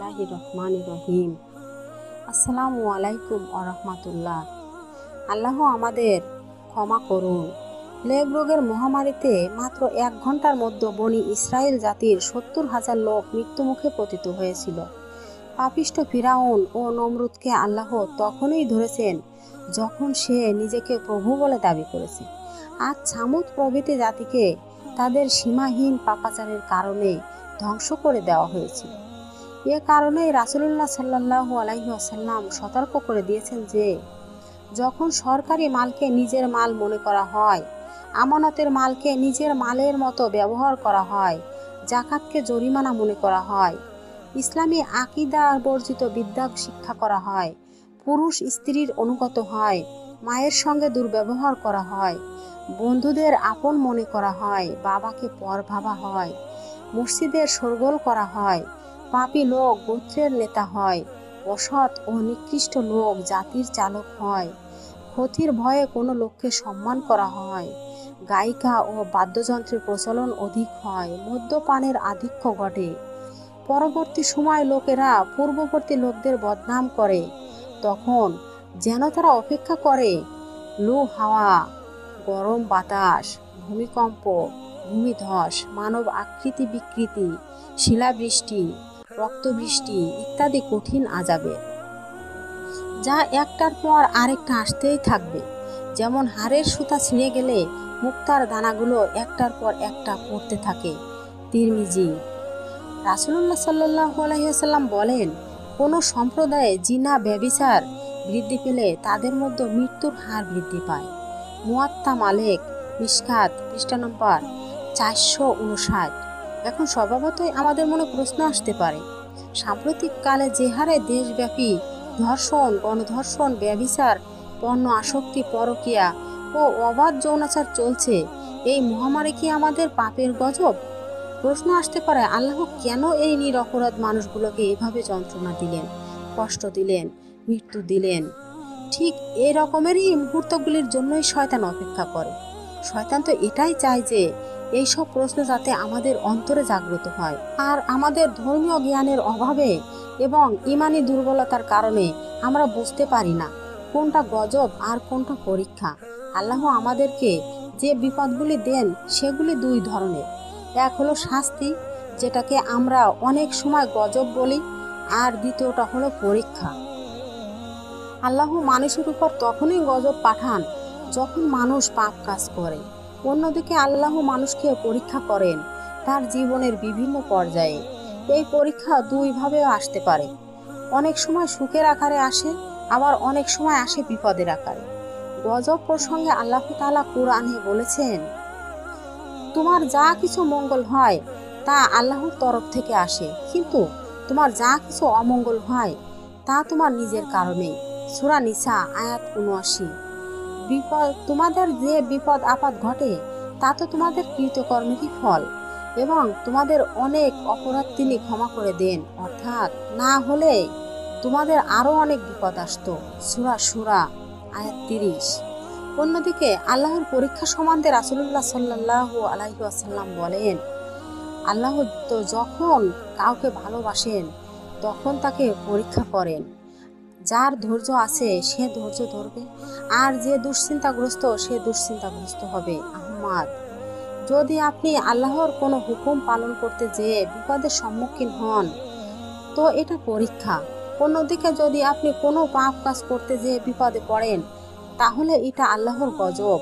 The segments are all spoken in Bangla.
বিসমিল্লাহির রহমানির রহিম। আসসালামু আলাইকুম আরহামাতুল্লাহ। আল্লাহ আমাদের ক্ষমা করুন। প্লেগ রোগের মহামারীতে মাত্র 1 ঘন্টার মধ্যে বনি ইসরায়েল জাতির 70,000 লোক মৃত্যুমুখে পতিত হয়েছিল। পাপিষ্ঠ ফিরাউন ও নমরুদকে আল্লাহ তখনই ধরেছেন যখন সে নিজেকে প্রভু বলে দাবি করেছে। আর ছামুদ প্রভৃতি জাতিকে তাদের সীমাহীন পাপাচারের কারণে ধ্বংস করে দেওয়া হয়েছিল। এ কারণেই রাসূলুল্লাহ সাল্লাল্লাহু আলাইহি ওয়াসাল্লাম সতর্ক করে দিয়েছেন যে যখন সরকারি মালকে নিজের মাল মনে করা হয়, আমানতের মালকে নিজের মালের মতো ব্যবহার করা হয়, জাকাতকে জরিমানা মনে করা হয়, ইসলামী আকীদা বর্জিত বিদ্যা শিক্ষা করা হয়, পুরুষ স্ত্রীর অনুগত হয়, মায়ের সঙ্গে দুর্ব্যবহার করা হয়, বন্ধুদের আপন মনে করা হয়, বাবাকে পর ভাবা হয়, মসজিদের শোরগোল করা হয়, পাপী লোক গোত্রের নেতা হয়, অসৎ ও নিকৃষ্ট লোক জাতির চালক হয়, ক্ষতির ভয়ে কোনো লোককে সম্মান করা হয়, গায়িকা ও বাদ্যযন্ত্রের প্রচলন অধিক হয়, মদ্যপানের আধিক্য ঘটে। পরবর্তী সময় লোকেরা পূর্ববর্তী লোকদের বদনাম করে, তখন যেন তারা অপেক্ষা করে লু হাওয়া, গরম বাতাস, ভূমিকম্প, ভূমিধস, মানব আকৃতি বিকৃতি, শিলাবৃষ্টি, রক্তবৃষ্টি ইত্যাদি কঠিন আযাবের, যা একটার পর আরেকটা আসতেই থাকবে। যেমন হাড়ের সুতা ছিঁড়ে গেলে মুক্তার দানাগুলো একটার পর একটা পড়তে থাকে। তিরমিজি। রাসূলুল্লাহ সাল্লাল্লাহু আলাইহি ওয়াসাল্লাম বলেন, কোনো সম্প্রদায়ে জিনা ব্যভিচার বৃদ্ধি পেলে তাদের মধ্যে মৃত্যুর হার বৃদ্ধি পায়। মুয়াত্তা মালিক, মিশকাত, পৃষ্ঠা নম্বর 459। এখন স্বভাবতই আমাদের মনে প্রশ্ন আসতে পারে, সাম্প্রতিক কালে যে হারে দেশব্যাপী ধর্ষণ, গণধর্ষণ, ব্যভিচার, পণ্য আসক্তি, পরকীয়া ও অবাধ যৌনাচার চলছে, এই মহামারী কি আমাদের পাপের গজব? প্রশ্ন আসতে পারে, আল্লাহ কেন এই নিরপরাধ মানুষগুলোকে এভাবে যন্ত্রণা দিলেন, কষ্ট দিলেন, মৃত্যু দিলেন? ঠিক এই রকমেরই মুহূর্তগুলির জন্যই শয়তান অপেক্ষা করে। শয়তান তো এটাই চায় যে এইসব প্রশ্ন যাতে আমাদের অন্তরে জাগ্রত হয়। আর আমাদের ধর্মীয় জ্ঞানের অভাবে এবং ইমানি দুর্বলতার কারণে আমরা বুঝতে পারি না কোনটা গজব আর কোনটা পরীক্ষা। আল্লাহ আমাদেরকে যে বিপদগুলি দেন সেগুলি 2 ধরনের। এক হলো শাস্তি, যেটাকে আমরা অনেক সময় গজব বলি, আর দ্বিতীয়টা হলো পরীক্ষা। আল্লাহ মানুষের উপর তখনই গজব পাঠান যখন মানুষ পাপ কাজ করে। অন্যদিকে আল্লাহ মানুষকে পরীক্ষা করেন তার জীবনের বিভিন্ন পর্যায়ে। এই পরীক্ষা 2 ভাবেও আসতে পারে। অনেক সময় সুখের আকারে আসে, আবার অনেক সময় আসে বিপদের আকারে। গজব প্রসঙ্গে আল্লাহ তাআলা কুরআনে বলেছেন, তোমার যা কিছু মঙ্গল হয় তা আল্লাহর তরফ থেকে আসে, কিন্তু তোমার যা কিছু অমঙ্গল হয় তা তোমার নিজের কারণে। সূরা নিসা আয়াত ৭৯। তোমাদের যে বিপদ আপদ ঘটে তা তো তোমাদের কৃতকর্মেরই ফল, এবং তোমাদের অনেক অপরাধ তিনি ক্ষমা করে দেন, অর্থাৎ না হলে তোমাদের আরো অনেক বিপদ আসতো। সূরা শুরা আয়াত ৩০। অন্যদিকে আল্লাহর পরীক্ষা সম্বন্ধে রাসূলুল্লাহ সাল্লাল্লাহু আলাইহি ওয়াসাল্লাম বলেন, আল্লাহ তো যখন কাউকে ভালোবাসেন তখন তাকে পরীক্ষা করেন। যার ধৈর্য আছে সে ধৈর্য ধরবে, আর যে দুশ্চিন্তাগ্রস্ত সে দুশ্চিন্তাগ্রস্ত হবে। আহমদ। যদি আপনি আল্লাহর কোনো হুকুম পালন করতে যেয়ে বিপদের সম্মুখীন হন তো এটা পরীক্ষা। অন্যদিকে যদি আপনি কোনো পাপ কাজ করতে যেয়ে বিপদে পড়েন তাহলে এটা আল্লাহর গজব।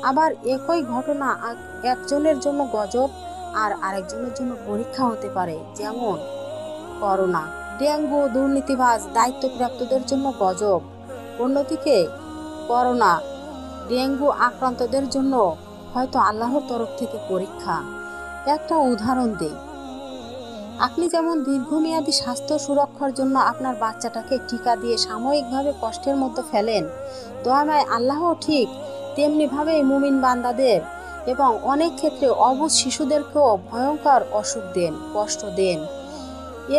আবার একই ঘটনা একজনের জন্য গজব আর আরেকজনের জন্য পরীক্ষা হতে পারে। যেমন করোনা, ডেঙ্গু, দুর্নীতিবাজ, দায়িত্বপ্রাপ্তদের জন্য গজব। অন্যদিকে করোনা, ডেঙ্গু আক্রান্তদের জন্য হয়তো আল্লাহর তরফ থেকে পরীক্ষা। একটা উদাহরণ দেই, আপনি যেমন দীর্ঘমেয়াদী স্বাস্থ্য সুরক্ষার জন্য আপনার বাচ্চাটাকে টিকা দিয়ে সাময়িকভাবে কষ্টের মধ্যে ফেলেন, দয়াময় আল্লাহ ঠিক তেমনিভাবেই মুমিন বান্দাদের এবং অনেক ক্ষেত্রে অবুঝ শিশুদেরকেও ভয়ঙ্কর অসুখ দেন, কষ্ট দেন।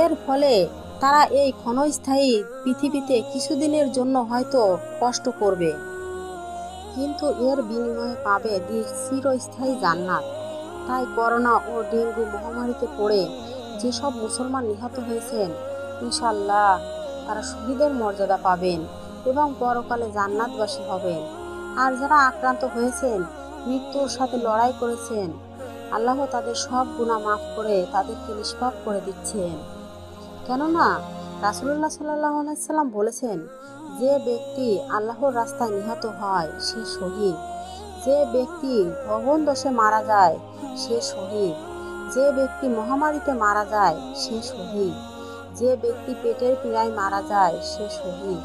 এর ফলে তারা এই ক্ষণস্থায়ী পৃথিবীতে কিছুদিনের জন্য হয়তো কষ্ট করবে, কিন্তু এর বিনিময়ে পাবে চিরস্থায়ী জান্নাত। তাই করোনা ও ডেঙ্গু মহামারীতে পড়ে যেসব মুসলমান নিহত হয়েছেন ইনশাআল্লাহ তারা শহীদের মর্যাদা পাবেন এবং পরকালে জান্নাতবাসী হবেন। আর যারা আক্রান্ত হয়েছেন, মৃত্যুর সাথে লড়াই করেছেন, আল্লাহ তাদের সব গুনাহ মাফ করে তাদেরকে নিষ্পাপ করে দিচ্ছেন। কেননা রাসূলুল্লাহ সাল্লাল্লাহু আলাইহি সাল্লাম বলেছেন, যে ব্যক্তি আল্লাহর রাস্তায় নিহত হয় সে শহীদ, যে ব্যক্তি ভবন দোষে মারা যায় সে শহীদ, যে ব্যক্তি মহামারীতে মারা যায় সে শহীদ, যে ব্যক্তি পেটের পীড়ায় মারা যায় সে শহীদ,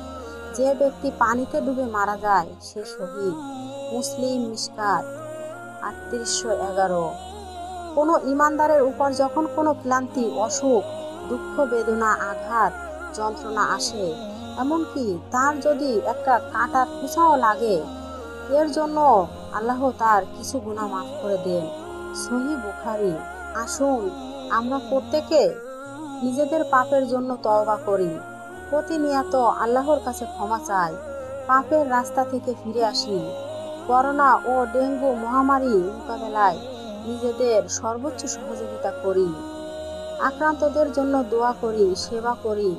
যে ব্যক্তি পানিতে ডুবে মারা যায় সে শহীদ। মুসলিম মিশকাত 3811। কোনো ইমানদারের উপর যখন কোনো ক্লান্তি, অসুখ, দুঃখ, বেদনা, আঘাত, যন্ত্রণা আসে, এমনকি তার যদি একটা কাঁটার খোঁচাও লাগে, এর জন্য আল্লাহ তার কিছু গুনাহ মাফ করে দেন। সহিহ বুখারী। আসুন আমরা প্রত্যেকে নিজেদের পাপের জন্য তওবা করি, প্রতিনিয়ত আল্লাহর কাছে ক্ষমা চাই, পাপের রাস্তা থেকে ফিরে আসি, করোনা ও ডেঙ্গু মহামারী মোকাবেলায় নিজেদের সর্বোচ্চ সহযোগিতা করি, আক্রান্তদের জন্য দোয়া করি, সেবা করি,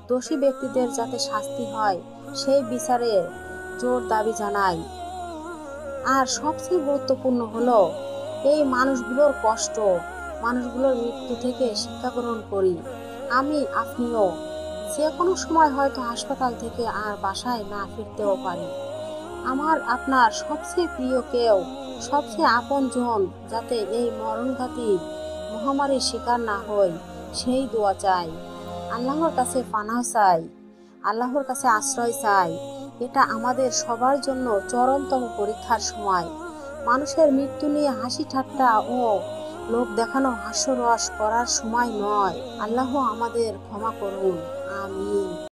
দোষী ব্যক্তিদের যাতে শাস্তি হয় সেই বিচারের জোর দাবি জানাই। আর সবচেয়ে গুরুত্বপূর্ণ হলো এই মানুষগুলোর কষ্ট, মানুষগুলোর মৃত্যু থেকে শিক্ষা গ্রহণ করি। আপনিও যে কোনো সময় হয়তো হাসপাতাল থেকে আর বাসায় না ফিরতেও পারি। আপনার সবচেয়ে প্রিয় কেউ, সবচেয়ে আপনজন যাতে এই মরণঘাতী মহামারীর শিকার না হয় সেই দোয়া চাই। আল্লাহর কাছে পানাহ চাই, আল্লাহর কাছে আশ্রয় চাই। এটা আমাদের সবার জন্য চরমতম পরীক্ষার সময়। মানুষের মৃত্যু নিয়ে হাসি ঠাট্টা ও লোক দেখানো হাস্যরস করার সময় নয়। আল্লাহ আমাদের ক্ষমা করুন। আমিন।